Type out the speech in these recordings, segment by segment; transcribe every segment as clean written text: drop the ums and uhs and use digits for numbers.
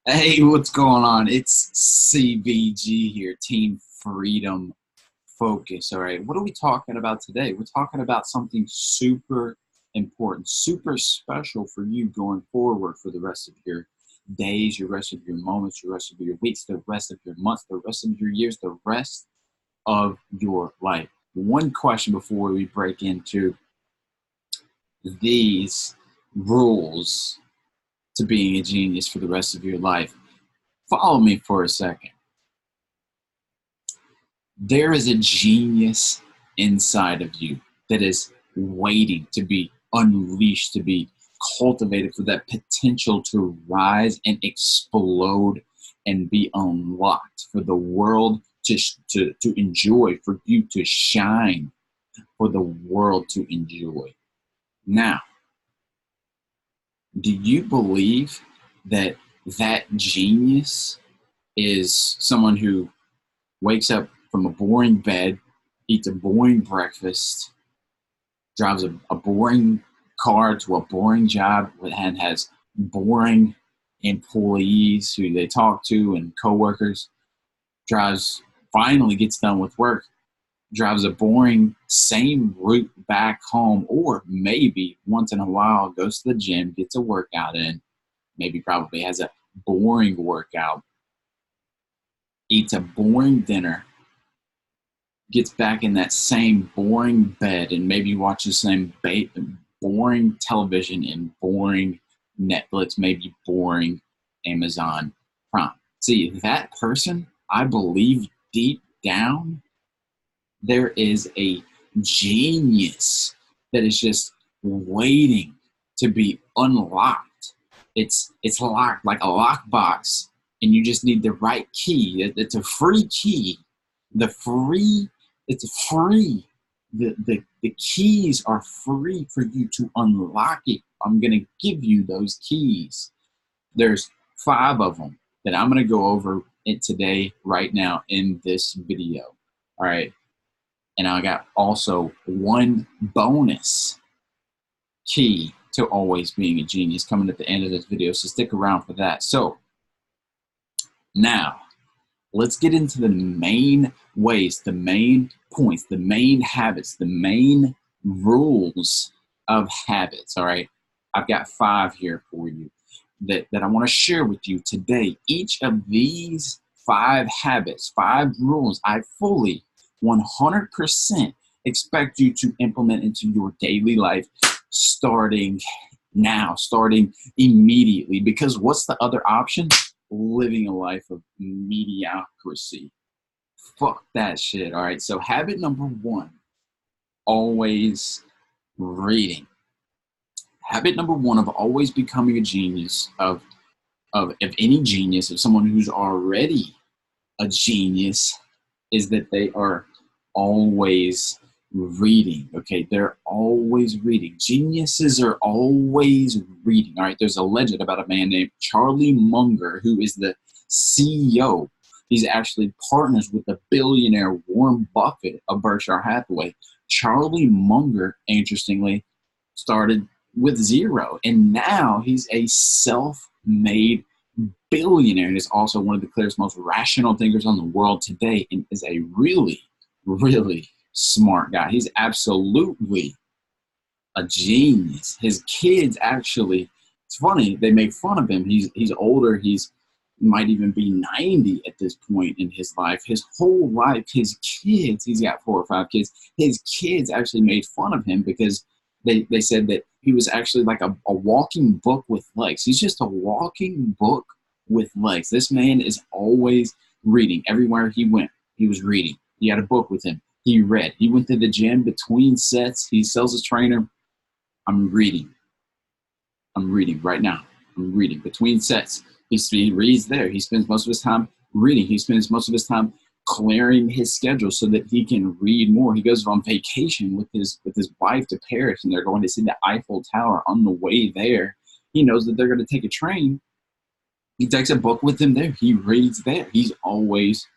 Hey, what's going on? It's CVG here, Team Freedom Focus. All right, what are we talking about today? We're talking about something super important, super special for you going forward for the rest of your days, your rest of your moments, your rest of your weeks, the rest of your months, the rest of your years, the rest of your life. One question before we break into these rules to being a genius for the rest of your life. Follow me for a second. There is a genius inside of you that is waiting to be unleashed, to be cultivated for that potential to rise and explode and be unlocked for the world to enjoy, for you to shine, for the world to enjoy. Now, do you believe that that genius is someone who wakes up from a boring bed, eats a boring breakfast, drives a boring car to a boring job, and has boring employees who they talk to and coworkers, finally gets done with work, drives a boring same route back home, or maybe once in a while goes to the gym, gets a workout in, maybe probably has a boring workout, eats a boring dinner, gets back in that same boring bed and maybe watches the same boring television and boring Netflix, maybe boring Amazon Prime. See, that person, I believe deep down, there is a genius that is just waiting to be unlocked. It's locked like a lockbox, and you just need the right key. It's a free key. The free it's free. The keys are free for you to unlock it. I'm going to give you those keys. There's 5 of them that I'm going to go over it today, right now, in this video. All right. And I got also one bonus key to always being a genius coming at the end of this video. So stick around for that. So now, let's get into the main ways, the main points, the main habits, the main rules of habits. All right. I've got 5 here for you that I want to share with you today. Each of these 5 habits, 5 rules, I fully 100% expect you to implement into your daily life starting now, starting immediately. Because what's the other option? Living a life of mediocrity. Fuck that shit. All right. So habit number 1, always reading. Habit number 1 of always becoming a genius, of any genius, of someone who's already a genius, is that they are always reading. Okay, they're always reading. Geniuses are always reading. All right, there's a legend about a man named Charlie Munger, who is the CEO. He's actually partners with the billionaire Warren Buffett of Berkshire Hathaway. Charlie Munger, interestingly, started with 0, and now he's a self-made billionaire, and is also one of the clearest, most rational thinkers on the world today, and is a really, really smart guy. He's absolutely a genius. His kids actually, it's funny, they make fun of him. He's older. He's might even be 90 at this point in his life. His whole life, his kids, he's got 4 or 5 kids. His kids actually made fun of him because they said that he was actually like a walking book with legs. He's just a walking book with legs. This man is always reading. Everywhere he went, he was reading. He had a book with him. He read. He went to the gym between sets. He tells his trainer, I'm reading. I'm reading right now. I'm reading between sets. He reads there. He spends most of his time reading. He spends most of his time clearing his schedule so that he can read more. He goes on vacation with his wife to Paris, and they're going to see the Eiffel Tower. On the way there, he knows that they're going to take a train. He takes a book with him there. He reads there. He's always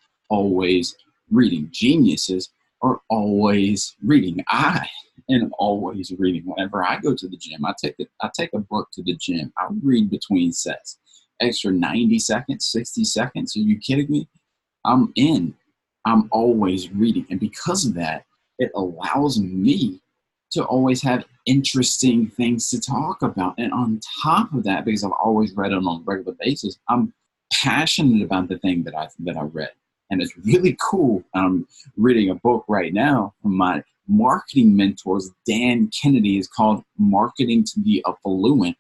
reading. Geniuses are always reading. I am always reading. Whenever I go to the gym, I take a book to the gym. I read between sets. extra 90 seconds, 60 seconds. Are you kidding me? I'm in. I'm always reading. And because of that, it allows me to always have interesting things to talk about. And on top of that, because I've always read it on a regular basis, I'm passionate about the thing that I read. And it's really cool. I'm reading a book right now from my marketing mentors, Dan Kennedy. Is called Marketing to the Affluent.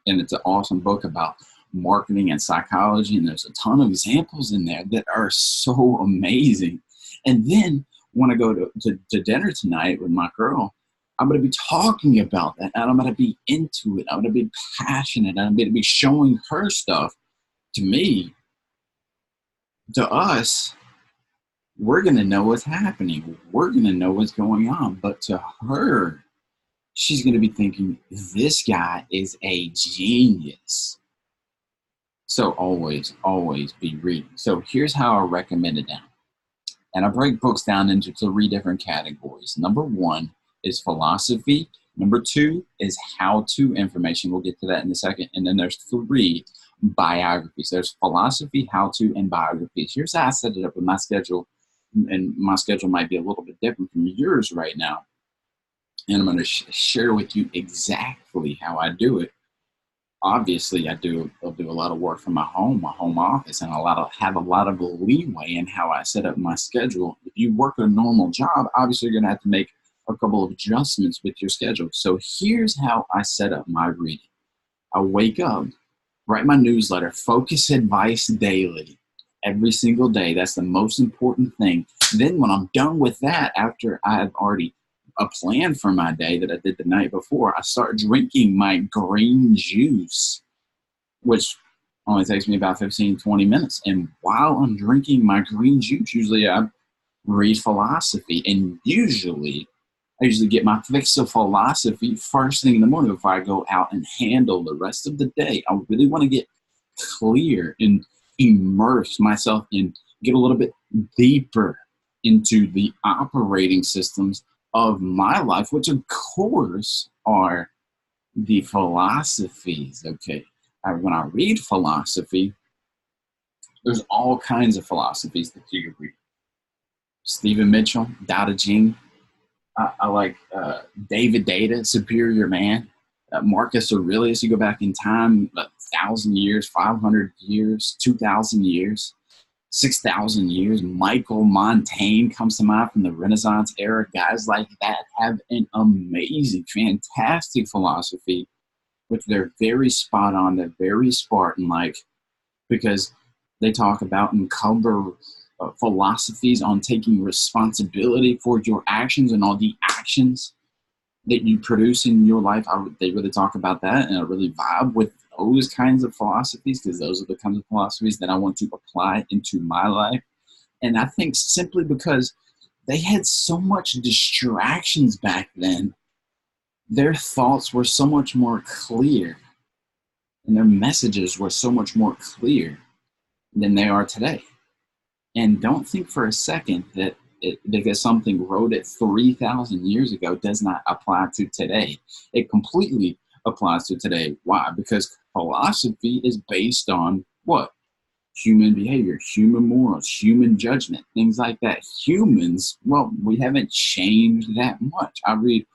And it's an awesome book about marketing and psychology. And there's a ton of examples in there that are so amazing. And then when I go to dinner tonight with my girl, I'm going to be talking about that. And I'm going to be into it. I'm going to be passionate. And I'm going to be showing her stuff. To me, to us, we're going to know what's happening. We're going to know what's going on. But to her, she's going to be thinking, this guy is a genius. So always, always be reading. So here's how I recommend it down. And I break books down into 3 different categories. Number 1 is philosophy. Number 2 is how-to information. We'll get to that in a second. And then there's 3 biographies. There's philosophy, how-to, and biographies. Here's how I set it up with my schedule. And my schedule might be a little bit different from yours right now. And I'm going to share with you exactly how I do it. Obviously, I'll do a lot of work from my home office, and have a lot of leeway in how I set up my schedule. If you work a normal job, obviously you're going to have to make a couple of adjustments with your schedule. So here's how I set up my reading. I wake up, write my newsletter, Focus Advice Daily, every single day. That's the most important thing. Then when I'm done with that, after I've already a plan for my day that I did the night before, I start drinking my green juice, which only takes me about 15, 20 minutes. And while I'm drinking my green juice, usually I read philosophy. And I usually get my fix of philosophy first thing in the morning before I go out and handle the rest of the day. I really want to get clear and immerse myself and get a little bit deeper into the operating systems of my life, which of course are the philosophies. Okay, when I read philosophy, there's all kinds of philosophies that you can read. Stephen Mitchell, Tao Te Ching. I like David Data, Superior Man. Marcus Aurelius, you go back in time, 1,000 years, 500 years, 2,000 years. 6,000 years. Michael Montaigne comes to mind from the Renaissance era. Guys like that have an amazing, fantastic philosophy, which they're very spot on. They're very Spartan-like because they talk about and cover philosophies on taking responsibility for your actions and all the actions that you produce in your life. They really talk about that, and I really vibe with those kinds of philosophies because those are the kinds of philosophies that I want to apply into my life. And I think simply because they had so much distractions back then, their thoughts were so much more clear and their messages were so much more clear than they are today. And don't think for a second that because something wrote it 3,000 years ago does not apply to today. It completely applies to today. Why? Because philosophy is based on what? Human behavior, human morals, human judgment, things like that. Humans, well, we haven't changed that much. I read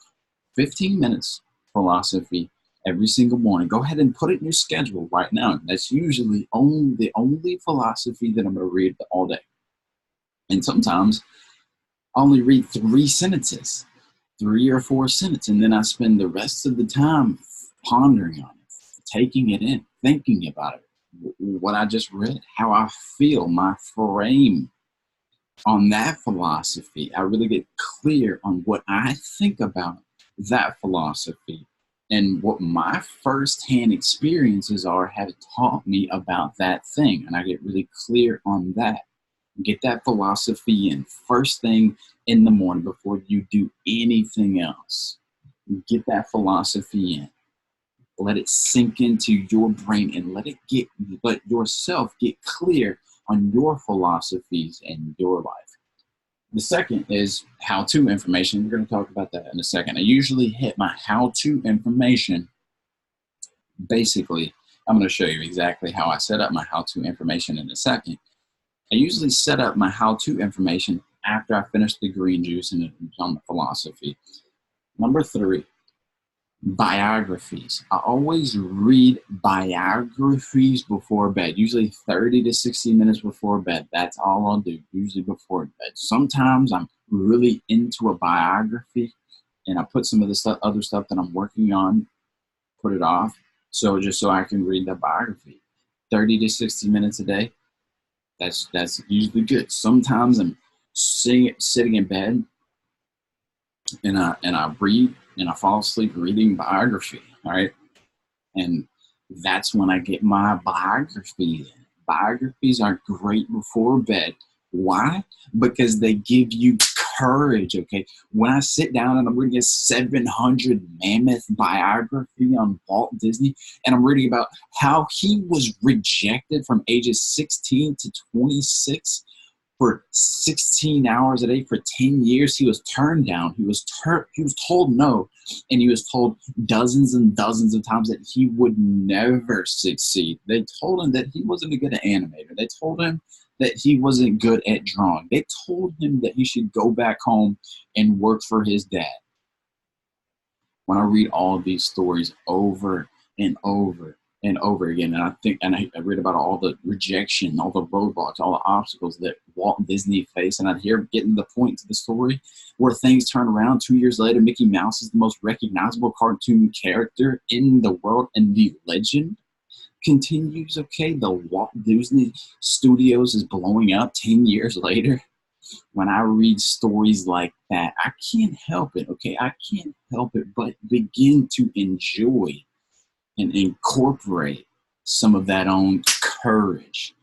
15 minutes philosophy every single morning. Go ahead and put it in your schedule right now. That's usually the only philosophy that I'm going to read all day. And sometimes I only read 3 sentences, 3 or 4 sentences, and then I spend the rest of the time pondering on it, taking it in, thinking about it, what I just read, how I feel, my frame on that philosophy. I really get clear on what I think about that philosophy and what my firsthand experiences have taught me about that thing. And I get really clear on that. Get that philosophy in first thing in the morning before you do anything else. Get that philosophy in. Let it sink into your brain and let yourself get clear on your philosophies and your life. The second is how-to information. We're going to talk about that in a second. I usually hit my how-to information basically I'm going to show you exactly how I set up my how-to information in a second. I usually set up my how-to information after I finish the green juice and on the philosophy. Number 3, biographies. I always read biographies before bed, usually 30 to 60 minutes before bed. That's all I'll do, usually before bed. Sometimes I'm really into a biography and I put some of the other stuff that I'm working on, put it off, just so I can read the biography. 30 to 60 minutes a day, that's usually good. Sometimes I'm sitting in bed and I read and I fall asleep reading biography, all right? And that's when I get my biography in. Biographies are great before bed. Why? Because they give you courage, okay? When I sit down and I'm reading a 700 mammoth biography on Walt Disney, and I'm reading about how he was rejected from ages 16 to 26 for 16 hours a day for 10 years. He was turned down. He was told no, and he was told dozens and dozens of times that he would never succeed. They told him that he wasn't a good animator. They told him that he wasn't good at drawing. They told him that he should go back home and work for his dad. When I read all of these stories over and over and over again, and I read about all the rejection, all the roadblocks, all the obstacles that Walt Disney faced, and I'd hear getting the point to the story where things turn around. 2 years later, Mickey Mouse is the most recognizable cartoon character in the world, and the legend continues, okay? The Walt Disney Studios is blowing up 10 years later. When I read stories like that, I can't help it, okay? I can't help it but begin to enjoy and incorporate some of that own courage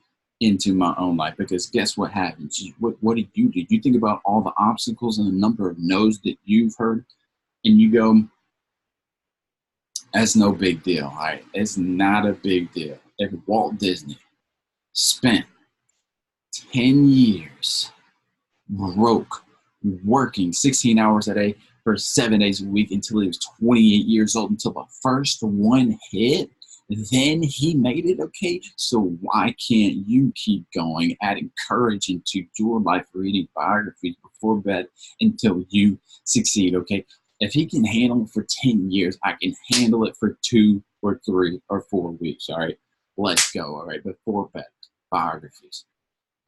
into my own life. Because guess what happens? What do? You think about all the obstacles and the number of no's that you've heard, and you go, that's no big deal, all right? It's not a big deal. If Walt Disney spent 10 years broke, working 16 hours a day for 7 days a week until he was 28 years old, until the first one hit, then he made it, okay? So why can't you keep going, adding courage into your life, reading biographies before bed until you succeed, okay? If he can handle it for 10 years, I can handle it for 2 or 3 or 4 weeks, all right? Let's go, all right? Before bed, biographies.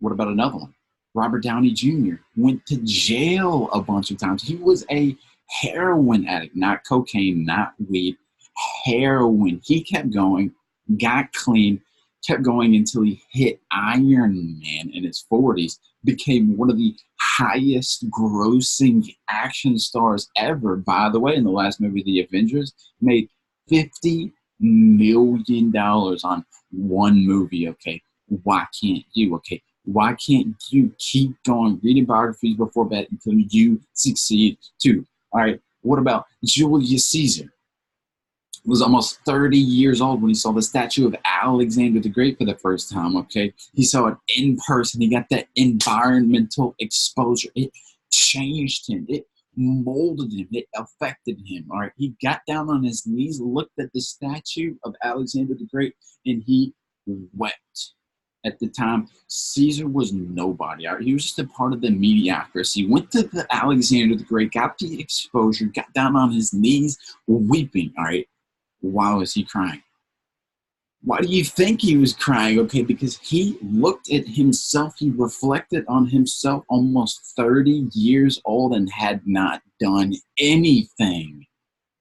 What about another one? Robert Downey Jr. went to jail a bunch of times. He was a heroin addict, not cocaine, not weed, heroin. He kept going, got clean, kept going until he hit Iron Man in his 40s, became one of the highest grossing action stars ever. By the way, in the last movie, The Avengers, made $50 million on one movie, okay? Why can't you, okay? Why can't you keep going, reading biographies before bed until you succeed too? All right, what about Julius Caesar? He was almost 30 years old when he saw the statue of Alexander the Great for the first time, okay? He saw it in person. He got that environmental exposure. It changed him. It molded him. It affected him, all right? He got down on his knees, looked at the statue of Alexander the Great, and he wept. At the time, Caesar was nobody. Right? He was just a part of the mediocrity. Went to the Alexander the Great, got the exposure, got down on his knees, weeping. All right, why was he crying? Why do you think he was crying? Okay, because he looked at himself. He reflected on himself, almost 30 years old, and had not done anything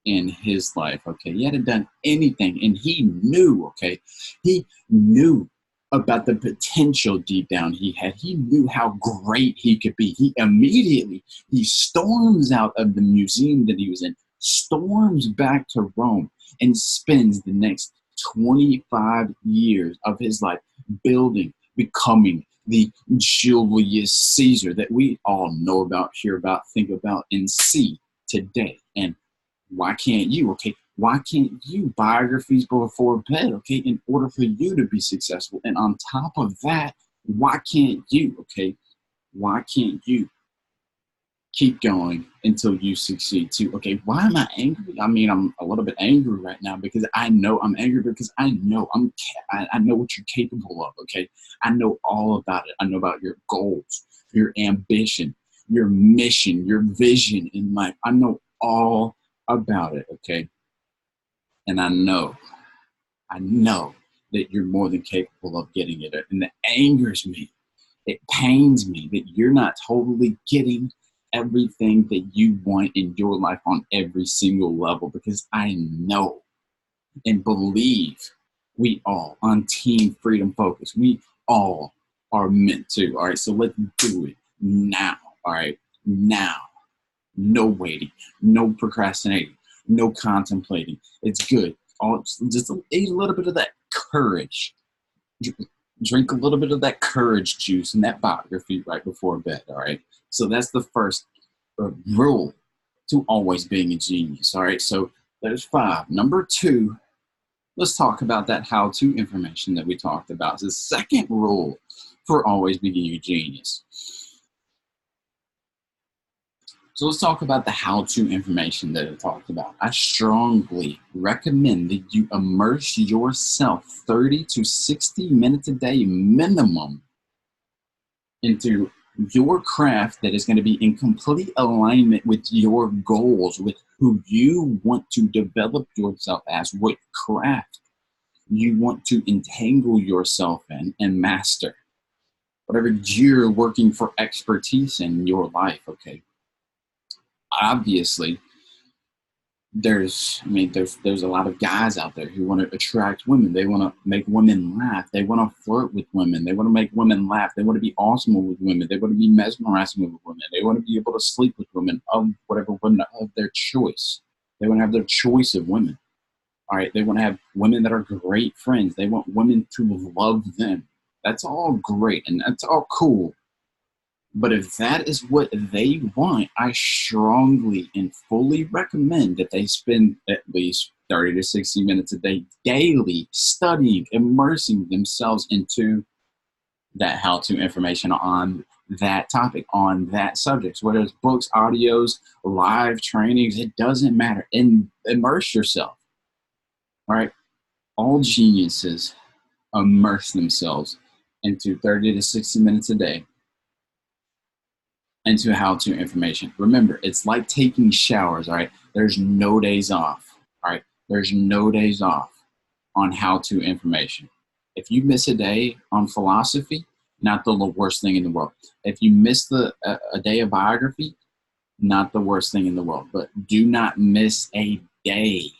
in his life. Okay, he hadn't done anything, and he knew. Okay, he knew about the potential deep down he had. He knew how great he could be. He storms out of the museum that he was in, storms back to Rome, and spends the next 25 years of his life building, becoming the Julius Caesar that we all know about, hear about, think about, and see today. And why can't you? Okay, why can't you? Biographies before bed, okay, in order for you to be successful. And on top of that, why can't you? Okay, why can't you Keep going until you succeed too. Okay, why am I angry? I mean, I'm a little bit angry right now because I know I'm angry because I know I know what you're capable of. Okay, I know all about it. I know about your goals, your ambition, your mission, your vision in life. I know all about it. Okay, and I know that you're more than capable of getting it. And it angers me. It pains me that you're not totally getting everything that you want in your life on every single level, because I know and believe we all on Team Freedom Focus, we all are meant to. All right, so let's do it now. All right, now. No waiting, no procrastinating, no contemplating. It's good. Just eat a little bit of that courage. Drink a little bit of that courage juice and that biography right before bed. All right. So that's the first rule to always being a genius. All right. So there's 5. Number 2, let's talk about that how-to information that we talked about. It's the second rule for always being a genius. So let's talk about the how-to information that I talked about. I strongly recommend that you immerse yourself 30 to 60 minutes a day minimum into your craft that is going to be in complete alignment with your goals, with who you want to develop yourself as, what craft you want to entangle yourself in and master. Whatever you're working for expertise in your life, okay? Obviously, there's a lot of guys out there who want to attract women. They want to make women laugh. They want to flirt with women. They want to make women laugh. They want to be awesome with women. They want to be mesmerizing with women. They want to be able to sleep with women of whatever women of their choice. They want to have their choice of women. All right. They want to have women that are great friends. They want women to love them. That's all great and that's all cool. But if that is what they want, I strongly and fully recommend that they spend at least 30 to 60 minutes a day daily studying, immersing themselves into that how-to information on that topic, on that subject. Whether it's books, audios, live trainings, it doesn't matter. And immerse yourself. All right. All geniuses immerse themselves into 30 to 60 minutes a day into how-to information. Remember, it's like taking showers, all right? There's no days off, all right? There's no days off on how-to information. If you miss a day on philosophy, not the worst thing in the world. If you miss a day of biography, not the worst thing in the world. But do not miss a day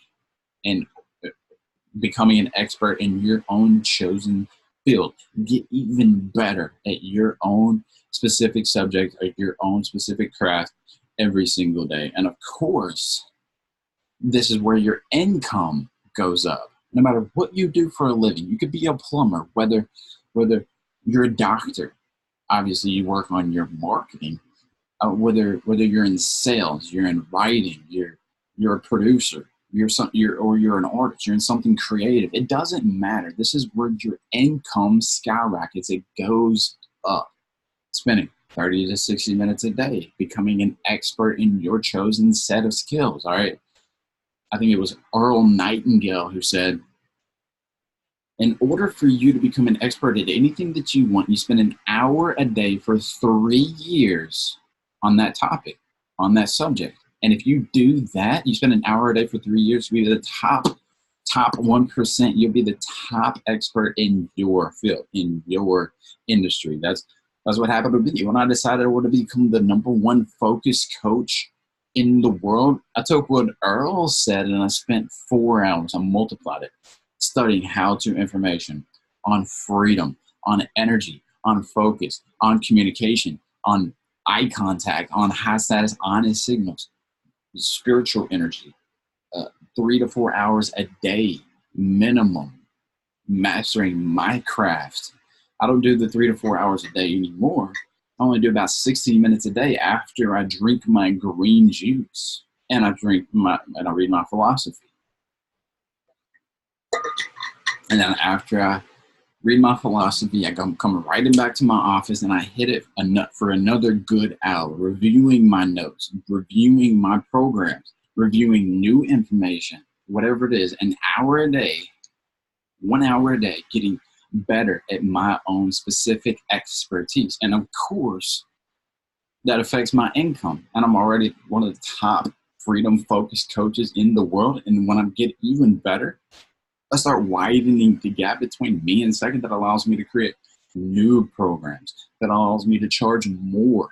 in becoming an expert in your own chosen field. Get even better at your own specific subject, at your own specific craft every single day. And of course, this is where your income goes up. No matter what you do for a living, you could be a plumber, whether you're a doctor, obviously you work on your marketing, whether you're in sales, you're in writing, you're a producer, you're an artist, you're in something creative. It doesn't matter. This is where your income skyrockets. It goes up. Spending 30 to 60 minutes a day, becoming an expert in your chosen set of skills. All right. I think it was Earl Nightingale who said, in order for you to become an expert at anything that you want, you spend an hour a day for 3 years on that topic, on that subject. And if you do that, you spend an hour a day for 3 years to be the top 1%. You'll be the top expert in your field, in your industry. That's what happened to me. When I decided I wanted to become the #1 focus coach in the world, I took what Earl said and I spent 4 hours. I multiplied it, studying how-to information on freedom, on energy, on focus, on communication, on eye contact, on high status honest signals, spiritual energy, 3 to 4 hours a day minimum, mastering my craft. I don't do the 3 to 4 hours a day anymore. I only do about 60 minutes a day after I drink my green juice and I read my philosophy. And then after I read my philosophy. I come right back to my office and I hit it for another good hour, reviewing my notes, reviewing my programs, reviewing new information, whatever it is, an hour a day, 1 hour a day, getting better at my own specific expertise. And of course, that affects my income. And I'm already one of the top freedom focused coaches in the world. And when I get even better, I start widening the gap between me and second. That allows me to create new programs, that allows me to charge more,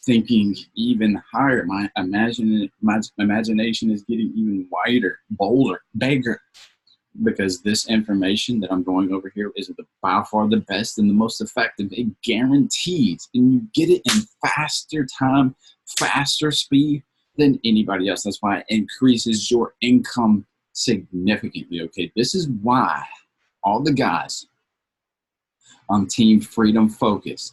thinking even higher. My imagination is getting even wider, bolder, bigger, because this information that I'm going over here is by far the best and the most effective. It guarantees, and you get it in faster time, faster speed than anybody else. That's why it increases your income significantly. Okay, this is why all the guys on Team Freedom Focus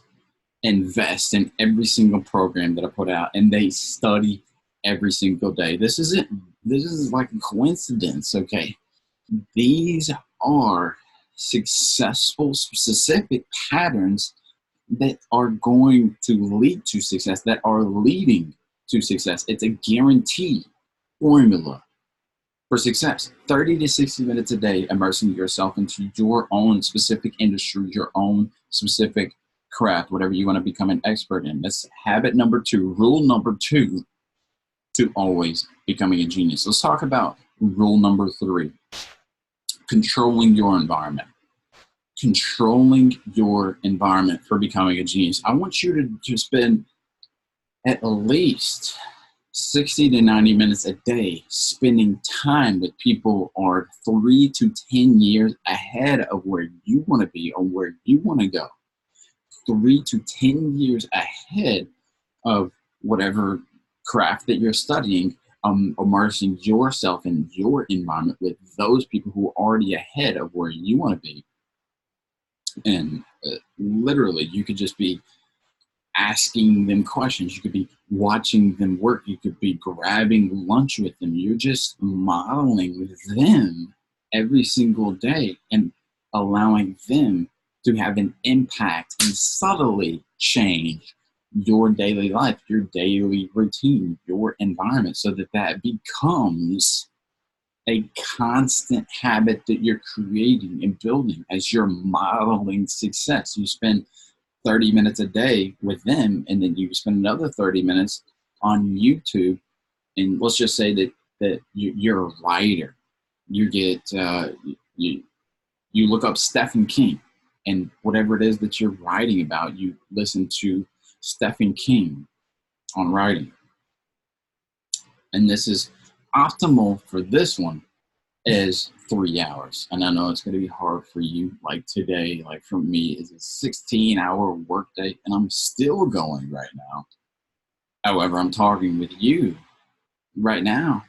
invest in every single program that I put out, and they study every single day. This is like a coincidence. Okay, these are successful, specific patterns that are going to lead to success, that are leading to success. It's a guaranteed formula for success. 30 to 60 minutes a day, immersing yourself into your own specific industry, your own specific craft, whatever you want to become an expert in. That's habit number 2, rule number 2 to always becoming a genius. Let's talk about rule number 3. Controlling your environment. Controlling your environment for becoming a genius. I want you to spend at least 60 to 90 minutes a day spending time with people who are 3 to 10 years ahead of where you want to be or where you want to go. 3 to 10 years ahead of whatever craft that you're studying. Immersing yourself in your environment with those people who are already ahead of where you want to be. And literally, you could just be asking them questions. You could be watching them work. You could be grabbing lunch with them. You're just modeling them every single day and allowing them to have an impact and subtly change your daily life, your daily routine, your environment, so that becomes a constant habit that you're creating and building as you're modeling success. You spend 30 minutes a day with them, and then you spend another 30 minutes on YouTube. And let's just say that you're a writer. You get you look up Stephen King, and whatever it is that you're writing about, you listen to Stephen King on writing. And this is optimal for this one is 3 hours. And I know it's going to be hard for you. Like today, like for me, is a 16-hour workday, and I'm still going right now. However, I'm talking with you right now,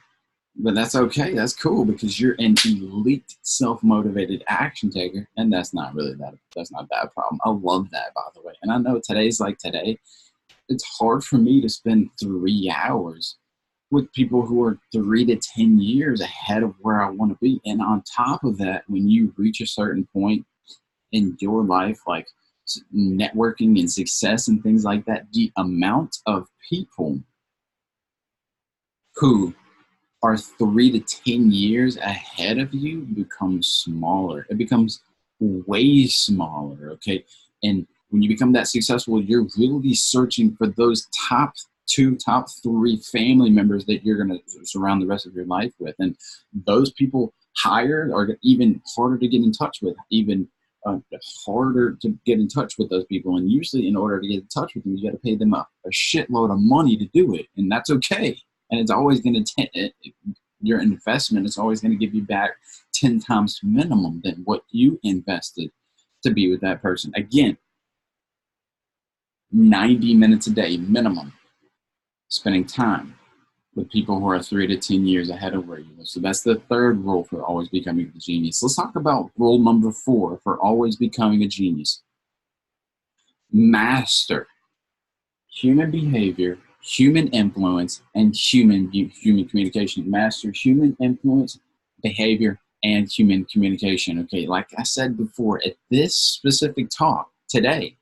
but that's okay. That's cool, because you're an elite self-motivated action taker, and that's not that problem. I love that, by the way. And I know today's like today. It's hard for me to spend 3 hours with people who are 3 to 10 years ahead of where I want to be. And on top of that, when you reach a certain point in your life, like networking and success and things like that, the amount of people who are 3 to 10 years ahead of you becomes smaller. It becomes way smaller, okay? And when you become that successful, you're really searching for those top 2, top 3 family members that you're going to surround the rest of your life with. And those people higher are even harder to get in touch with, even harder to get in touch with those people. And usually in order to get in touch with them, you got to pay them a shitload of money to do it. And that's okay. And it's always going to, your investment is always going to give you back 10 times minimum than what you invested to be with that person. Again, 90 minutes a day minimum, spending time with people who are 3 to 10 years ahead of where you are. So that's the third rule for always becoming a genius. Let's talk about rule number 4 for always becoming a genius. Master human behavior, human influence, and human communication. Master human influence, behavior, and human communication. Okay, like I said before, at this specific talk today,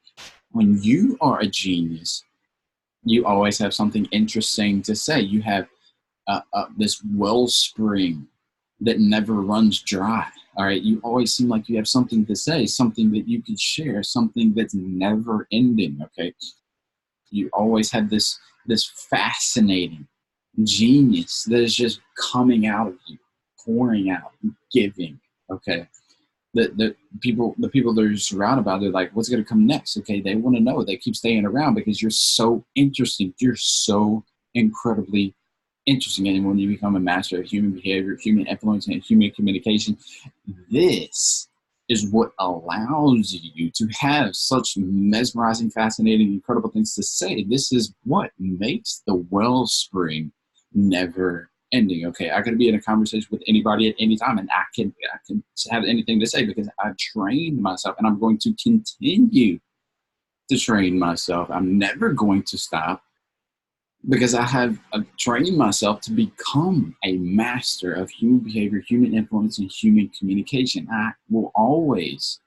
when you are a genius, you always have something interesting to say. You have this wellspring that never runs dry. All right, you always seem like you have something to say, something that you could share, something that's never ending. Okay, you always have this fascinating genius that is just coming out of you, pouring out, giving. Okay, the people that are surrounded by, they're like, what's going to come next? Okay, they want to know. They keep staying around because you're so interesting. You're so incredibly interesting. And when you become a master of human behavior, human influence, and human communication, this is what allows you to have such mesmerizing, fascinating, incredible things to say. This is what makes the wellspring never ending. Okay, I could be in a conversation with anybody at any time, and I can have anything to say because I've trained myself, and I'm going to continue to train myself. I'm never going to stop because I have trained myself to become a master of human behavior, human influence, and human communication. I will always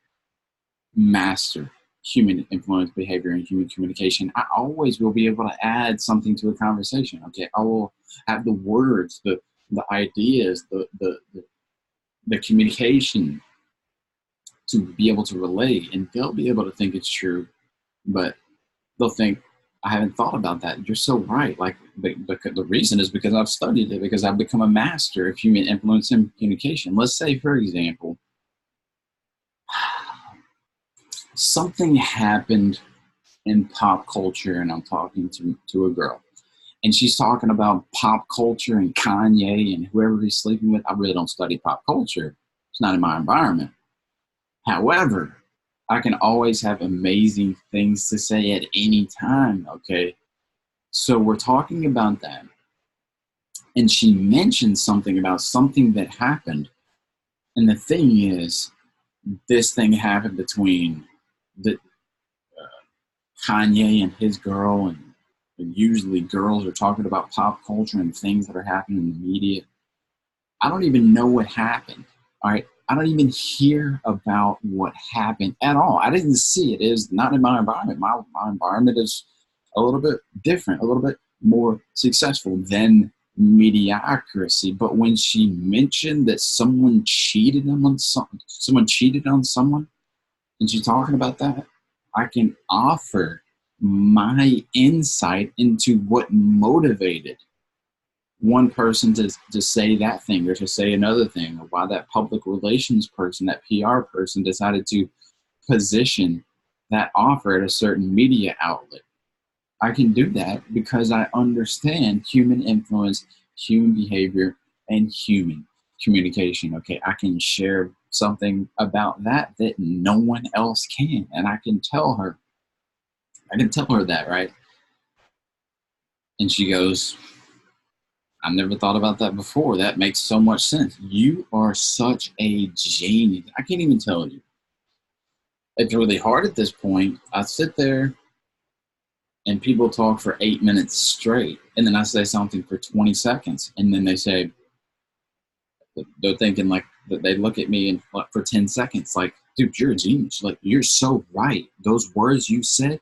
master human influence, behavior, and human communication. I always will be able to add something to a conversation. Okay, I will have the words, the ideas, the communication to be able to relate, and they'll be able to think it's true, but they'll think, I haven't thought about that. You're so right. Like the reason is because I've studied it, because I've become a master of human influence and communication. Let's say, for example, something happened in pop culture, and I'm talking to a girl, and she's talking about pop culture and Kanye and whoever he's sleeping with. I really don't study pop culture. It's not in my environment. However, I can always have amazing things to say at any time. Okay. So we're talking about that. And she mentioned something about something that happened. And the thing is, this thing happened between the Kanye and his girl, and usually girls are talking about pop culture and things that are happening in the media. I don't even know what happened. All right. I don't even hear about what happened at all. I didn't see it. It is not in my environment. My environment is a little bit different, a little bit more successful than mediocrity. But when she mentioned that someone cheated on someone, and she's talking about that, I can offer my insight into what motivated one person to say that thing or to say another thing, or why that public relations person, that PR person, decided to position that offer at a certain media outlet. I can do that because I understand human influence, human behavior, and human communication. Okay, I can share something about that no one else can, and I can tell her that, right? And she goes, I never thought about that before. That makes so much sense. You are such a genius. I can't even tell you. It's really hard at this point. I sit there and people talk for 8 minutes straight, and then I say something for 20 seconds, and then they say, they're thinking like, they look at me and like, for 10 seconds, like, dude, you're a genius. Like, you're so right. Those words you said,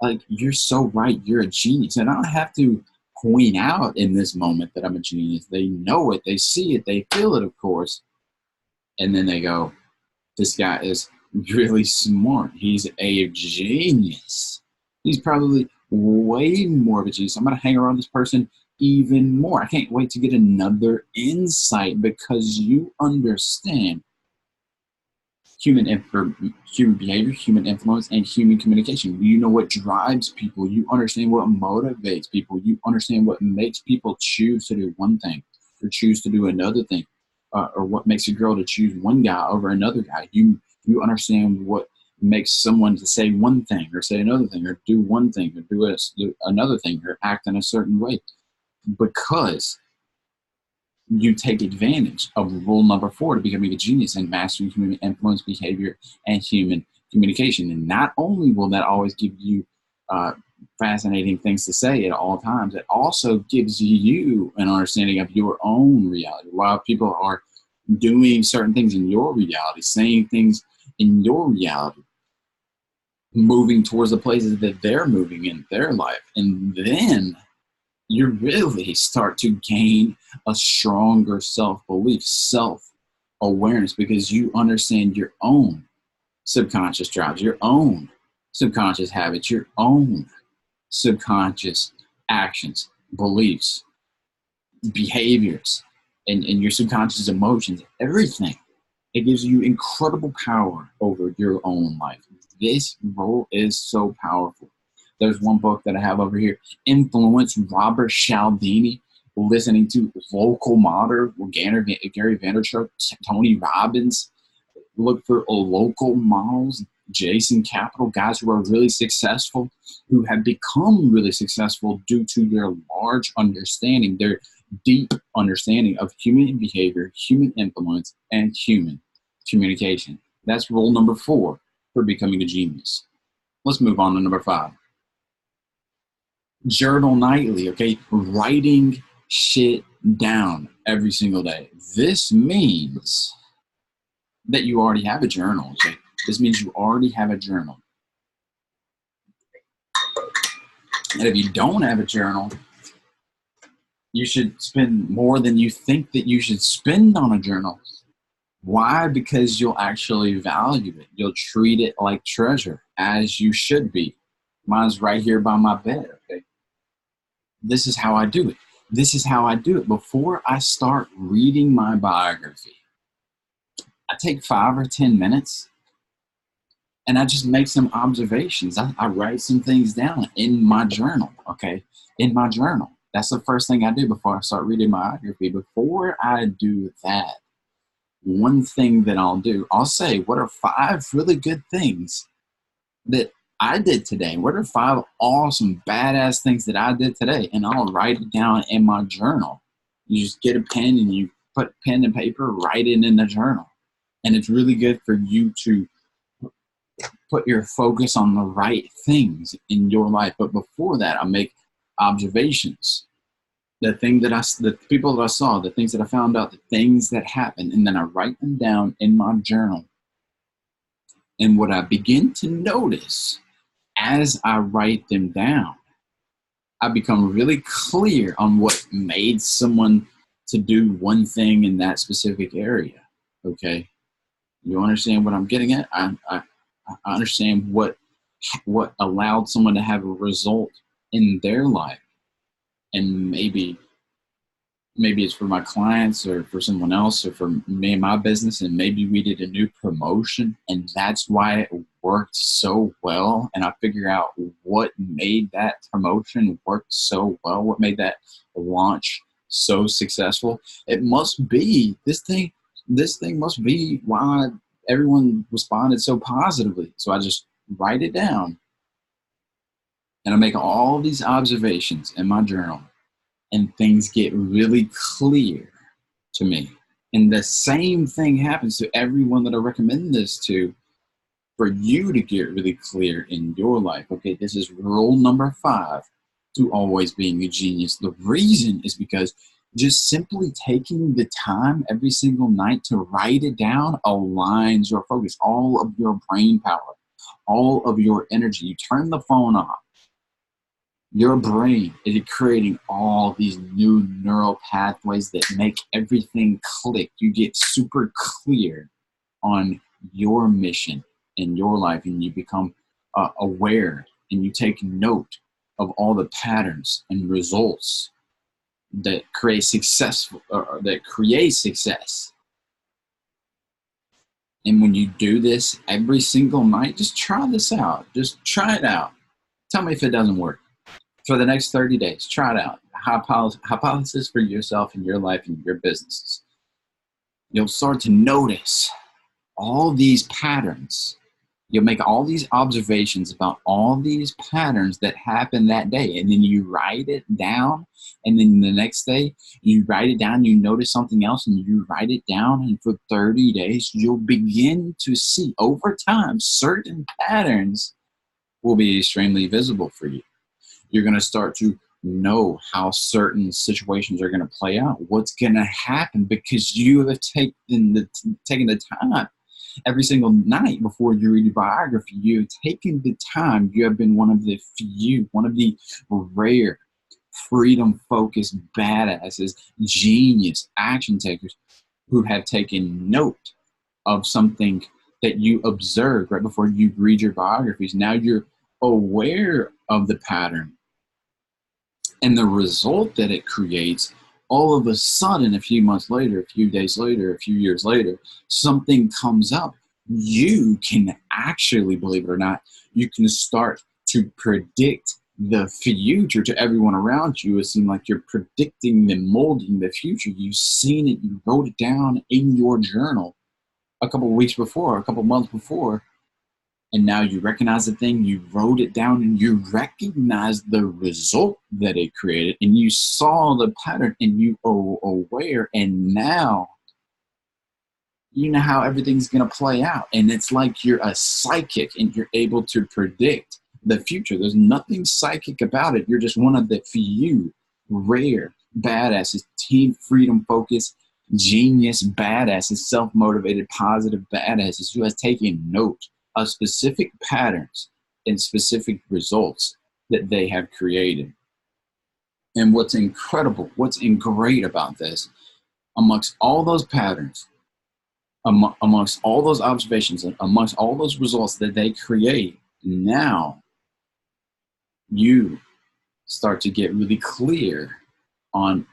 like, you're so right. You're a genius. And I don't have to point out in this moment that I'm a genius. They know it. They see it. They feel it, of course. And then they go, this guy is really smart. He's a genius. He's probably way more of a genius. I'm going to hang around this person even more. I can't wait to get another insight because you understand human behavior, human influence, and human communication. You know what drives people. You understand what motivates people. You understand what makes people choose to do one thing or choose to do another thing, or what makes a girl to choose one guy over another guy. You understand what makes someone to say one thing or say another thing or do one thing or do another thing or act in a certain way, because you take advantage of rule number 4 to becoming a genius and mastering human influence, behavior, and human communication. And not only will that always give you fascinating things to say at all times, it also gives you an understanding of your own reality. While people are doing certain things in your reality, saying things in your reality, moving towards the places that they're moving in their life. And then you really start to gain a stronger self-belief, self-awareness, because you understand your own subconscious drives, your own subconscious habits, your own subconscious actions, beliefs, behaviors, and your subconscious emotions, everything. It gives you incredible power over your own life. This role is so powerful. There's one book that I have over here, Influence, Robert Cialdini, listening to Local Model, Gary Vaynerchuk, Tony Robbins. Look for local models, Jason Capital, guys who are really successful, who have become really successful due to their large understanding, their deep understanding of human behavior, human influence, and human communication. That's rule number 4 for becoming a genius. Let's move on to number 5. Journal nightly, okay? Writing shit down every single day. This means that you already have a journal, okay? This means you already have a journal. And if you don't have a journal, you should spend more than you think that you should spend on a journal. Why? Because you'll actually value it. You'll treat it like treasure, as you should be. Mine's right here by my bed, okay? This is how I do it. This is how I do it. Before I start reading my biography, I take 5 or 10 minutes and I just make some observations. I write some things down in my journal, okay? In my journal. That's the first thing I do before I start reading my biography. Before I do that, one thing that I'll do, I'll say, what are 5 really good things that I did today? What are 5 awesome, badass things that I did today? And I'll write it down in my journal. You just get a pen and you put pen and paper, write it in the journal. And it's really good for you to put your focus on the right things in your life. But before that, I make observations. The people that I saw, the things that I found out, the things that happened, and then I write them down in my journal. And what I begin to notice as I write them down, I become really clear on what made someone to do one thing in that specific area. Okay, you understand what I'm getting at? I understand what allowed someone to have a result in their life, and maybe it's for my clients or for someone else or for me and my business, and maybe we did a new promotion and that's why it worked so well. And I figure out what made that promotion work so well, what made that launch so successful. It must be this thing must be why everyone responded so positively. So I just write it down and I make all these observations in my journal. And things get really clear to me. And the same thing happens to everyone that I recommend this to, for you to get really clear in your life. Okay, this is rule number 5 to always being a genius. The reason is because just simply taking the time every single night to write it down aligns your focus, all of your brain power, all of your energy. You turn the phone off. Your brain is creating all these new neural pathways that make everything click. You get super clear on your mission in your life, and you become aware, and you take note of all the patterns and results that create success. And when you do this every single night, just try this out. Just try it out. Tell me if it doesn't work. For the next 30 days, try it out. Hypothesis for yourself and your life and your businesses. You'll start to notice all these patterns. You'll make all these observations about all these patterns that happen that day. And then you write it down. And then the next day, you write it down. You notice something else and you write it down. And for 30 days, you'll begin to see over time certain patterns will be extremely visible for you. You're going to start to know how certain situations are going to play out, what's going to happen, because you have taken the time every single night before you read your biography. You have taken the time. You have been one of the few, one of the rare, freedom-focused badasses, genius action takers who have taken note of something that you observed right before you read your biographies. Now you're aware of the pattern and the result that it creates. All of a sudden, a few months later, a few days later, a few years later, something comes up. You can actually, believe it or not, you can start to predict the future to everyone around you. It seems like you're predicting and molding the future. You've seen it, you wrote it down in your journal a couple of weeks before, a couple of months before, and now you recognize the thing, you wrote it down, and you recognize the result that it created, and you saw the pattern, and you are aware, and now you know how everything's going to play out. And it's like you're a psychic, and you're able to predict the future. There's nothing psychic about it. You're just one of the few rare badasses, team freedom focused, genius badasses, self-motivated, positive badasses who has taken note of specific patterns and specific results that they have created. And what's incredible, what's great about this, amongst all those patterns, amongst all those observations, and amongst all those results that they create, now you start to get really clear on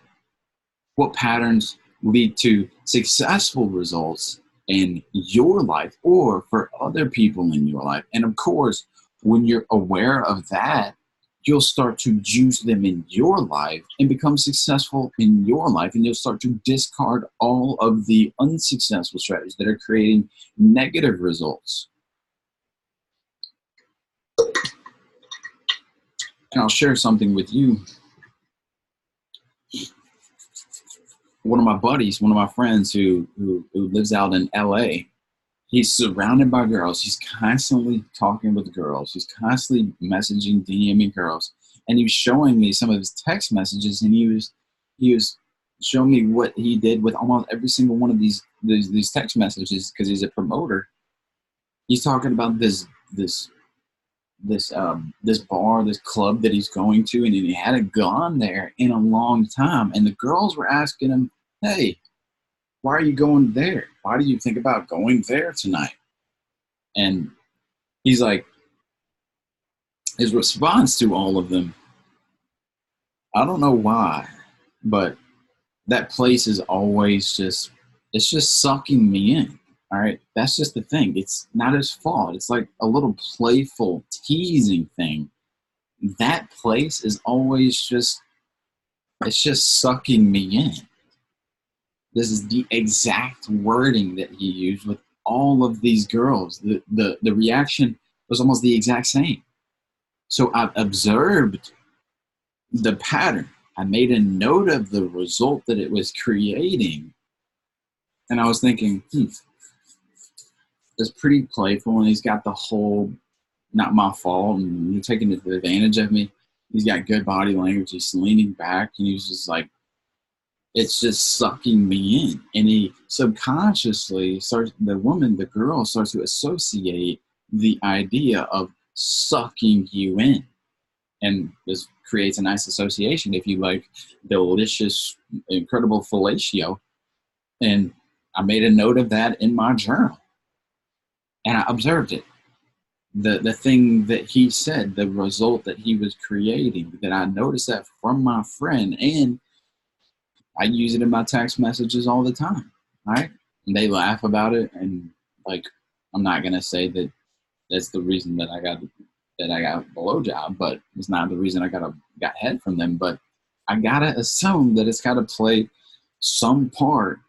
what patterns lead to successful results in your life or for other people in your life. And of course, when you're aware of that, you'll start to use them in your life and become successful in your life. And you'll start to discard all of the unsuccessful strategies that are creating negative results. And I'll share something with you. One of my buddies, one of my friends who lives out in LA, he's surrounded by girls. He's constantly talking with girls. He's constantly messaging, DMing girls. And he was showing me some of his text messages, and he was showing me what he did with almost every single one of these text messages, because he's a promoter. He's talking about this bar, this club that he's going to, and he hadn't gone there in a long time. And the girls were asking him, "Hey, why are you going there? Why do you think about going there tonight?" And he's like, his response to all of them, "I don't know why, but that place is always it's just sucking me in. All right, that's just the thing. It's not his fault. It's like a little playful teasing thing. That place is always it's just sucking me in." This is the exact wording that he used with all of these girls. The reaction was almost the exact same. So I've observed the pattern. I made a note of the result that it was creating. And I was thinking, it's pretty playful, and he's got the whole, not my fault, and you're taking advantage of me. He's got good body language. He's leaning back, and he's just like, it's just sucking me in. And he subconsciously the girl starts to associate the idea of sucking you in. And this creates a nice association, if you like delicious, incredible fellatio. And I made a note of that in my journal. And I observed it. The thing that he said, the result that he was creating, that I noticed that from my friend. And I use it in my text messages all the time, right? And they laugh about it, and like, I'm not gonna say that that's the reason that I got a blowjob, but it's not the reason I got head from them. But I gotta assume that it's gotta play some part,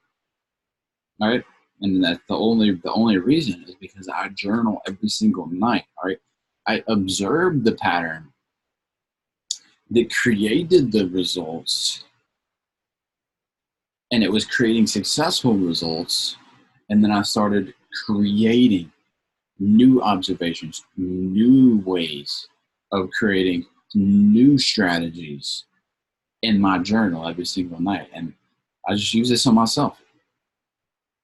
right? And that the only reason is because I journal every single night, right? I observed the pattern that created the results, and it was creating successful results. And then I started creating new observations, new ways of creating new strategies in my journal every single night. And I just use this on myself.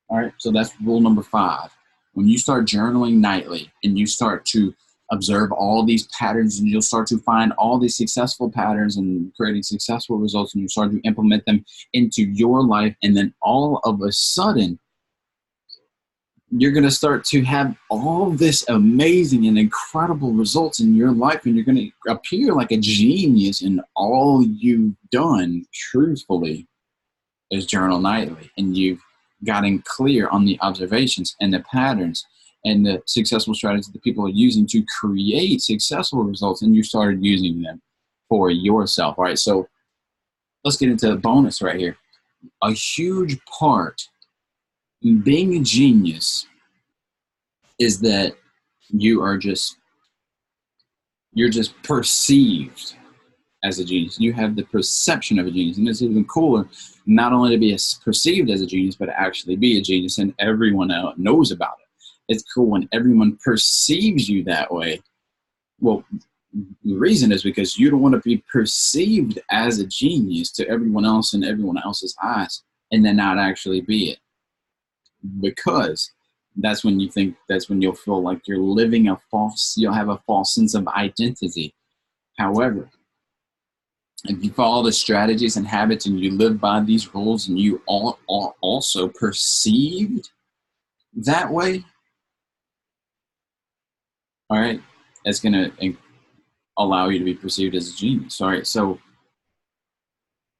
All right. So that's rule number 5. When you start journaling nightly and you start to observe all these patterns, and you'll start to find all these successful patterns and creating successful results, and you start to implement them into your life. And then all of a sudden, you're going to start to have all this amazing and incredible results in your life, and you're going to appear like a genius. And all you've done, truthfully, is journal nightly, and you've gotten clear on the observations and the patterns and the successful strategies that people are using to create successful results, and you started using them for yourself. All right, so let's get into the bonus right here. A huge part in being a genius is that you're just perceived as a genius. You have the perception of a genius, and it's even cooler not only to be perceived as a genius, but to actually be a genius, and everyone else knows about it. It's cool when everyone perceives you that way. Well, the reason is because you don't want to be perceived as a genius to everyone else in everyone else's eyes, and then not actually be it. Because that's when you'll feel like you'll have a false sense of identity. However, if you follow the strategies and habits and you live by these rules, and you are also perceived that way, all right, it's going to allow you to be perceived as a genius. All right, so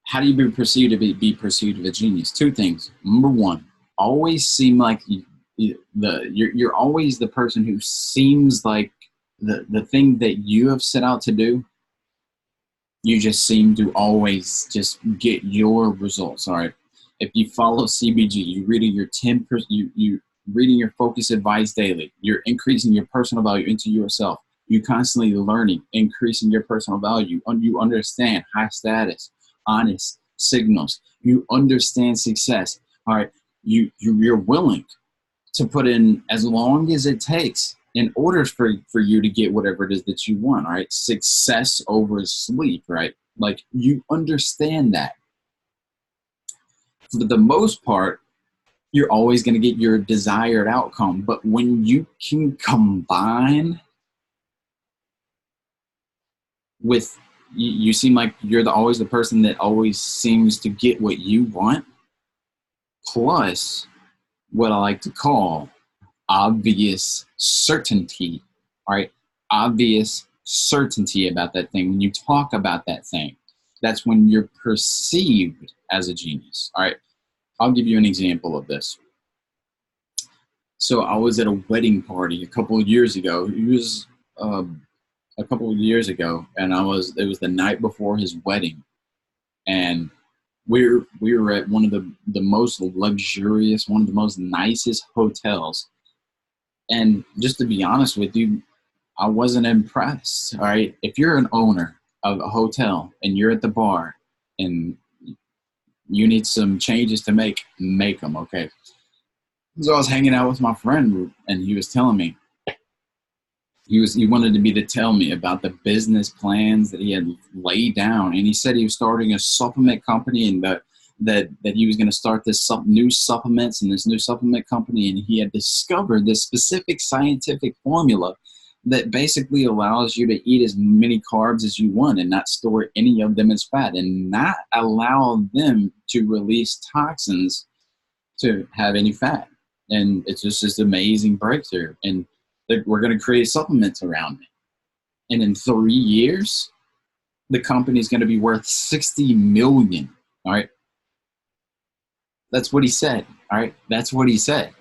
how do you be perceived to be perceived as a genius? 2 things. Number 1, always seem like you're always the person who seems like the thing that you have set out to do. You just seem to always just get your results. All right. If you follow CBG, you reading your 10%, you reading your focus advice daily. You're increasing your personal value into yourself. You constantly learning, increasing your personal value. You understand high status, honest signals. You understand success. All right. You're willing to put in as long as it takes in order for you to get whatever it is that you want. All right. Success over sleep, right? Like, you understand that. For the most part, you're always going to get your desired outcome. But when you can combine with, you seem like you're always the person that always seems to get what you want, plus what I like to call obvious certainty. All right. Obvious certainty about that thing. When you talk about that thing, that's when you're perceived as a genius. All right. I'll give you an example of this. So I was at a wedding party a couple of years ago. It was a couple of years ago, and it was the night before his wedding, and we were at one of the most luxurious, one of the most nicest hotels. And just to be honest with you, I wasn't impressed. All right. If you're an owner of a hotel and you're at the bar and you need some changes to make them. Okay. So I was hanging out with my friend, and he was telling me, he wanted to tell me about the business plans that he had laid down. And he said he was starting a supplement company, and that he was going to start this new supplements and this new supplement company. And he had discovered this specific scientific formula that basically allows you to eat as many carbs as you want and not store any of them as fat, and not allow them to release toxins to have any fat. And it's just this amazing breakthrough. And we're going to create supplements around it. And in 3 years, the company is going to be worth $60 million. All right. That's what he said. All right. That's what he said.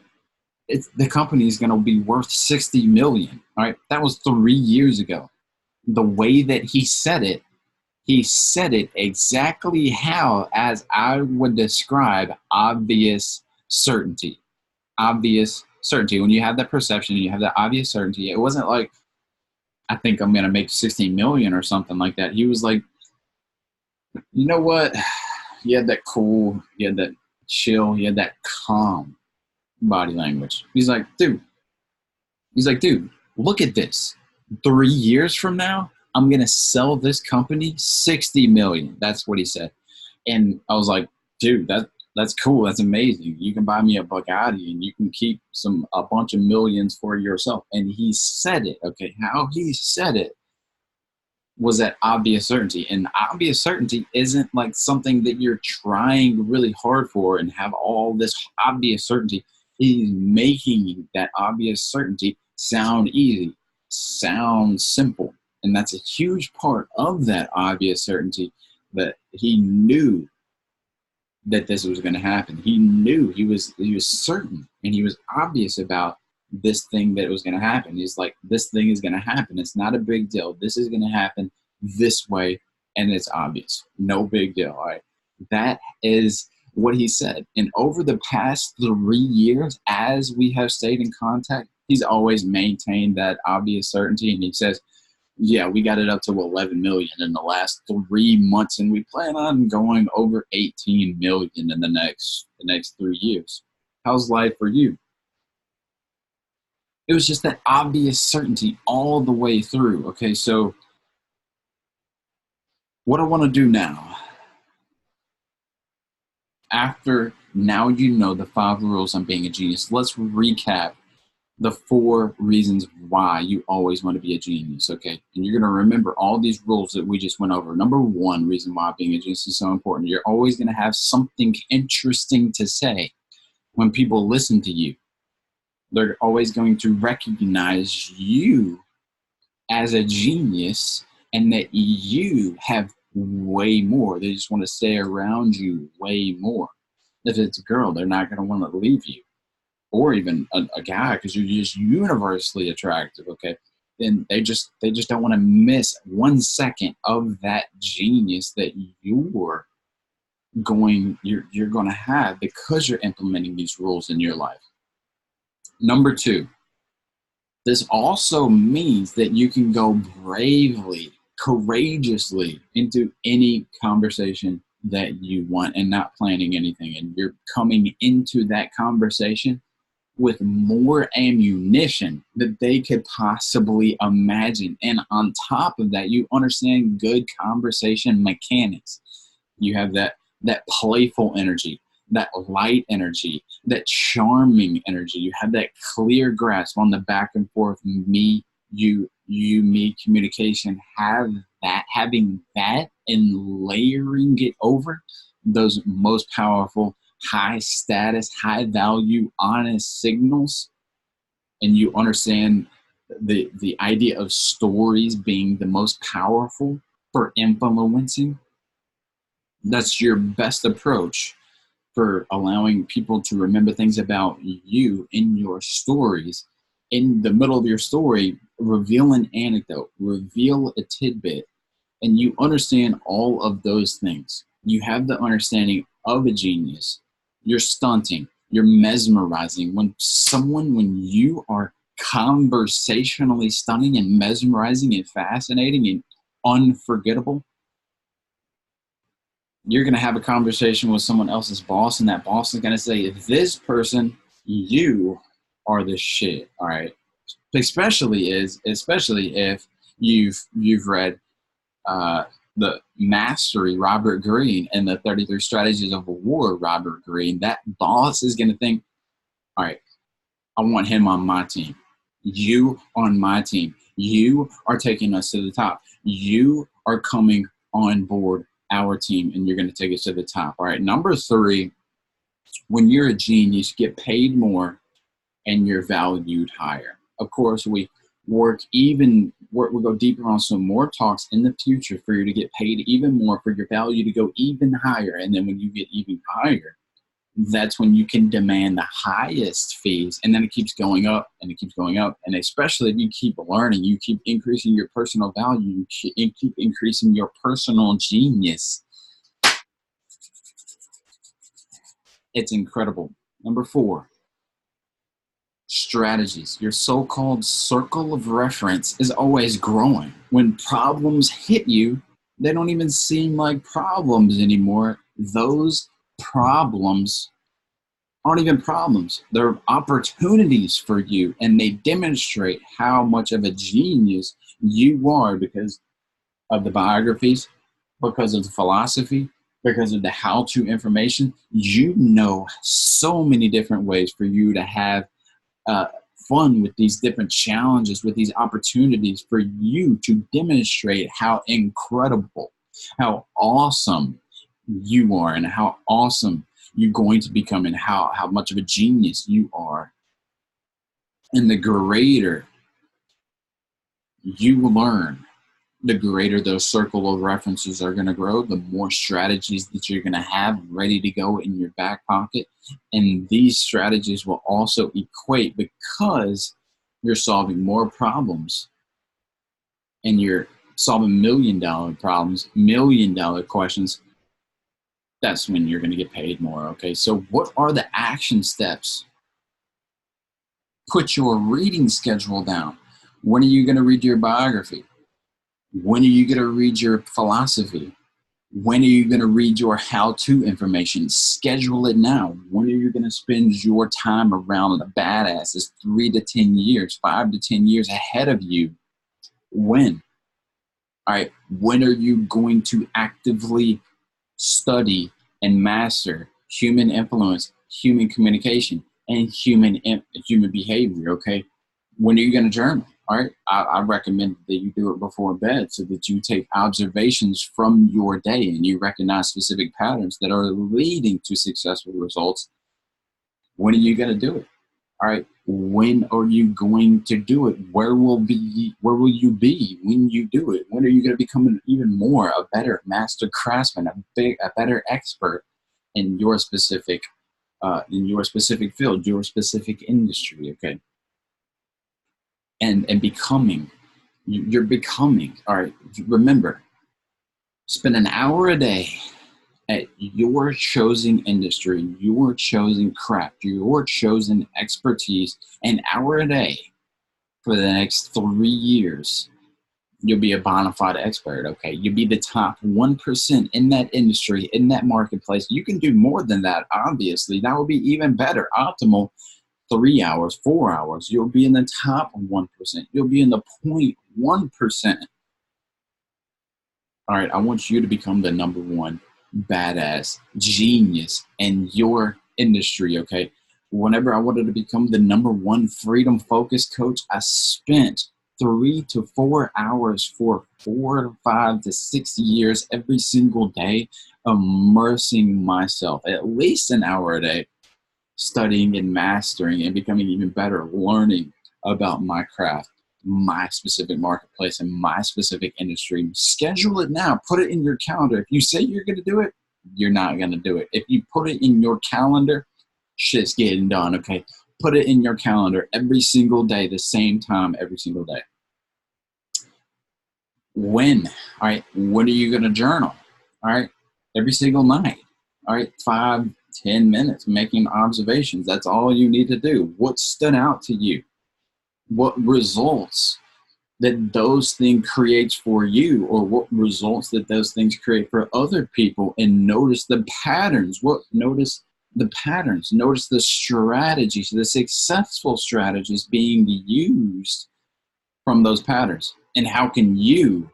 The company is going to be worth $60 million. All right. That was 3 years ago. The way that he said it exactly how, as I would describe obvious certainty. Obvious certainty. When you have that perception, you have that obvious certainty. It wasn't like, I think I'm going to make 16 million or something like that. He was like, you know what? He had that cool, he had that chill, he had that calm body language. He's like, dude, look at this. 3 years from now, I'm going to sell this company 60 million. That's what he said. And I was like, dude, that's cool. That's amazing. You can buy me a Bugatti and you can keep a bunch of millions for yourself. And he said it. Okay. How he said it was that obvious certainty. And obvious certainty isn't like something that you're trying really hard for and have all this obvious certainty. He's making that obvious certainty sound easy, sound simple. And that's a huge part of that obvious certainty, that he knew that this was going to happen. He knew, he was certain, and he was obvious about this thing that was going to happen. He's like, this thing is going to happen. It's not a big deal. This is going to happen this way, and it's obvious. No big deal. All right. That is what he said. And over the past 3 years, as we have stayed in contact, he's always maintained that obvious certainty. And he says, yeah, we got it up to 11 million in the last 3 months, and we plan on going over 18 million in the next 3 years. How's life for you? It was just that obvious certainty all the way through. Okay, so what I want to do now, after now you know the 5 rules on being a genius, let's recap the 4 reasons why you always want to be a genius, okay? And you're going to remember all these rules that we just went over. Number 1 reason why being a genius is so important. You're always going to have something interesting to say when people listen to you. They're always going to recognize you as a genius and that you have way more. They just want to stay around you way more. If it's a girl, they're not going to want to leave you. Or even a guy, because you're just universally attractive, okay? Then they just don't want to miss 1 second of that genius that you're going to have because you're implementing these rules in your life. Number 2, this also means that you can go bravely, courageously into any conversation that you want and not planning anything. And you're coming into that conversation with more ammunition that they could possibly imagine. And on top of that, you understand good conversation mechanics. You have that playful energy, that light energy, that charming energy. You have that clear grasp on the back and forth, me, you, me communication. Having that and layering it over those most powerful, high status, high value, honest signals, and you understand the idea of stories being the most powerful for influencing. That's your best approach for allowing people to remember things about you in your stories. In the middle of your story, reveal an anecdote, reveal a tidbit, and you understand all of those things. You have the understanding of a genius. You're stunting. You're mesmerizing. When you are conversationally stunning and mesmerizing and fascinating and unforgettable, you're going to have a conversation with someone else's boss, and that boss is going to say, this person, you are the shit. All right. Especially if you've read the Mastery, Robert Greene, and the 33 Strategies of War, Robert Greene. That boss is going to think, all right, I want him on my team. You on my team. You are taking us to the top. You are coming on board our team, and you're going to take us to the top. All right. Number 3, when you're a genius, you get paid more and you're valued higher. Of course, we we'll go deeper on some more talks in the future for you to get paid even more, for your value to go even higher. And then when you get even higher, that's when you can demand the highest fees. And then it keeps going up and it keeps going up. And especially if you keep learning, you keep increasing your personal value, you keep increasing your personal genius. It's incredible. Number 4. Strategies. Your so-called circle of reference is always growing. When problems hit you, they don't even seem like problems anymore. Those problems aren't even problems. They're opportunities for you, and they demonstrate how much of a genius you are, because of the biographies, because of the philosophy, because of the how-to information, you know so many different ways for you to have uh, fun with these different challenges, with these opportunities for you to demonstrate how incredible, how awesome you are, and how awesome you're going to become, and how much of a genius you are. And the greater you learn, the greater those circle of references are going to grow, the more strategies that you're going to have ready to go in your back pocket. And these strategies will also equate, because you're solving more problems and you're solving $1,000,000 problems, $1,000,000 questions. That's when you're going to get paid more. Okay. So what are the action steps? Put your reading schedule down. When are you going to read your biography? When are you going to read your philosophy? When are you going to read your how-to information? Schedule it now. When are you going to spend your time around the badasses 3 to 10 years, 5 to 10 years ahead of you? When? All right. When are you going to actively study and master human influence, human communication, and human behavior? Okay. When are you going to journal? All right. I recommend that you do it before bed, so that you take observations from your day and you recognize specific patterns that are leading to successful results. When are you going to do it? All right. When are you going to do it? Where will you be when you do it? When are you going to become a better master craftsman, a better expert in your specific field, your specific industry? Okay. And becoming, you're becoming. All right. Remember, spend an hour a day at your chosen industry, your chosen craft, your chosen expertise, an hour a day for the next 3 years. You'll be a bona fide expert. Okay. You'll be the top 1% in that industry, in that marketplace. You can do more than that. Obviously, that would be even better. Optimal 3 hours, 4 hours. You'll be in the top 1%. You'll be in the 0.1%. All right. I want you to become the number one badass genius in your industry. Okay. Whenever I wanted to become the number one freedom focused coach, I spent 3 to 4 hours for 4 to 5 to 6 years every single day, immersing myself at least an hour a day, studying and mastering and becoming even better, learning about my craft, my specific marketplace, and my specific industry. Schedule it now. Put it in your calendar. If you say you're going to do it, you're not going to do it. If you put it in your calendar, shit's getting done. Okay. Put it in your calendar every single day, the same time every single day. When? All right. When are you going to journal? All right. Every single night. All right. 5, 10 minutes making observations. That's all you need to do. What stood out to you? What results that those things creates for you, or what results that those things create for other people, and notice the patterns. Notice the patterns. Notice the strategies, the successful strategies being used from those patterns, and how can you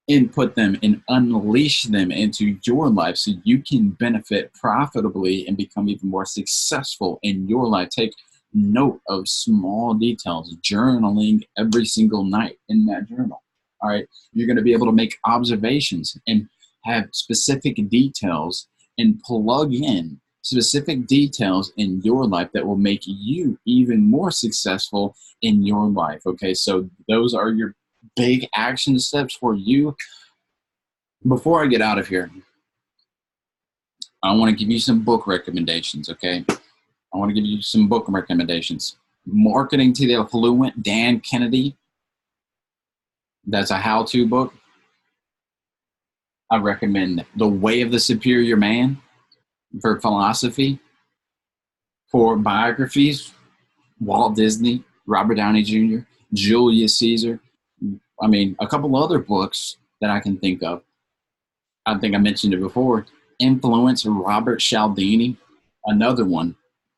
input them and unleash them into your life so you can benefit profitably and become even more successful in your life. Take note of small details, journaling every single night in that journal. All right. You're going to be able to make observations and have specific details and plug in specific details in your life that will make you even more successful in your life. Okay. So those are your big action steps for you. Before I get out of here, I want to give you some book recommendations. Okay. I want to give you some book recommendations. Marketing to the Affluent, Dan Kennedy. That's a how-to book. I recommend The Way of the Superior Man for philosophy. For biographies, Walt Disney, Robert Downey Jr., Julius Caesar. I mean, a couple other books that I can think of. I think I mentioned it before. Influence, Robert Cialdini. Another one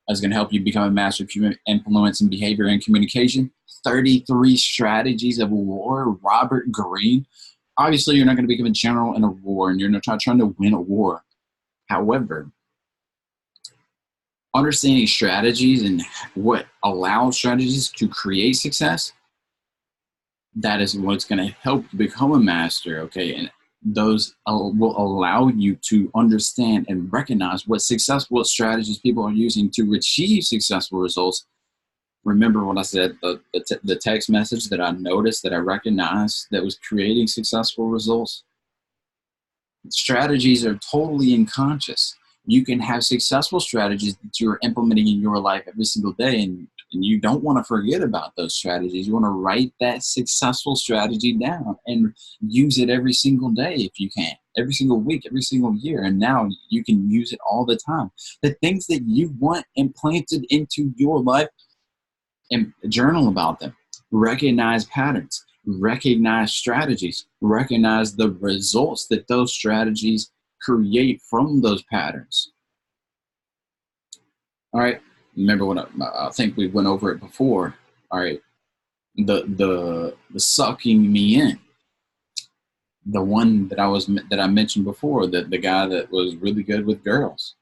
that's going to help you become a master of human influence and behavior and communication. 33 Strategies of War, Robert Greene. Obviously, you're not going to become a general in a war, and you're not trying to win a war. However, understanding strategies and what allows strategies to create success, that is what's going to help you become a master, okay? And those will allow you to understand and recognize what successful strategies people are using to achieve successful results. Remember what I said, the text message that I noticed, that I recognized, that was creating successful results? Strategies are totally unconscious. You can have successful strategies that you're implementing in your life every single day, and you don't want to forget about those strategies. You want to write that successful strategy down and use it every single day if you can, every single week, every single year. And now you can use it all the time. The things that you want implanted into your life, and journal about them. Recognize patterns, recognize strategies, recognize the results that those strategies create from those patterns. All right. Remember what I think we went over it before. All right. The sucking me in. The one that I mentioned before, the guy that was really good with girls.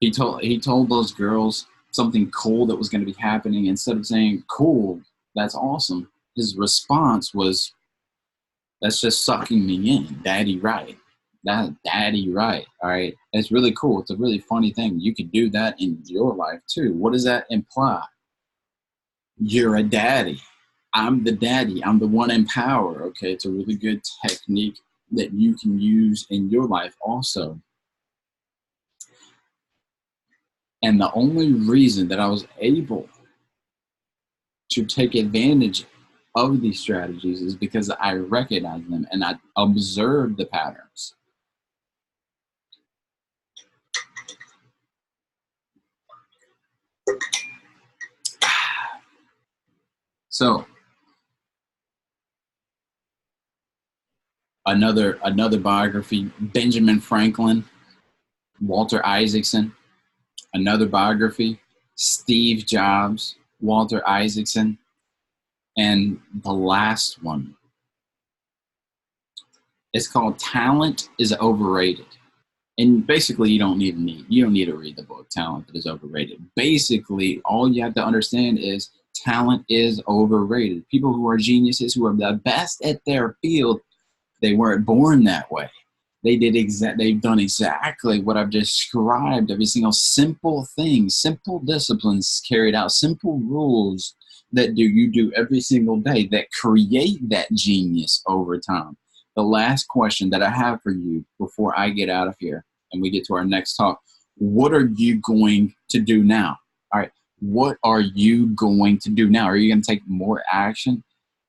He told those girls something cool that was going to be happening. Instead of saying, cool, that's awesome, his response was, that's just sucking me in, daddy right. Daddy right. All right. It's really cool. It's a really funny thing. You could do that in your life too. What does that imply? You're a daddy. I'm the daddy. I'm the one in power. Okay. It's a really good technique that you can use in your life also. And the only reason that I was able to take advantage of these strategies is because I recognize them and I observe the patterns. So another biography, Benjamin Franklin, Walter Isaacson. Another biography, Steve Jobs, Walter Isaacson. And the last one, it's called Talent is Overrated. And basically, you don't need to read the book Talent is Overrated. Basically, all you have to understand is talent is overrated. People who are geniuses, who are the best at their field, they weren't born that way. They've done exactly what I've described. Every single simple thing, simple disciplines carried out, simple rules that you do every single day that create that genius over time. The last question that I have for you before I get out of here and we get to our next talk, what are you going to do now? All right. What are you going to do now? Are you going to take more action,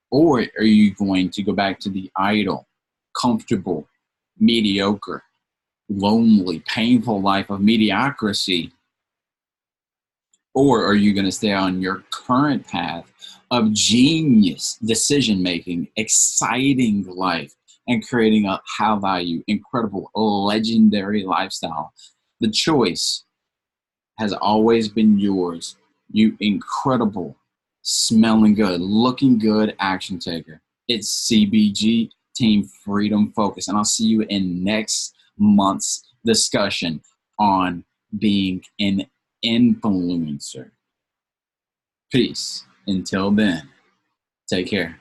or are you going to go back to the idle, comfortable, mediocre, lonely, painful life of mediocrity? Or are you going to stay on your current path of genius decision-making, exciting life, and creating a high-value, incredible, legendary lifestyle? The choice has always been yours, you incredible, smelling good, looking good action taker. It's CBG, Team Freedom Focus, and I'll see you in next month's discussion on being an influencer. Peace. Until then, take care.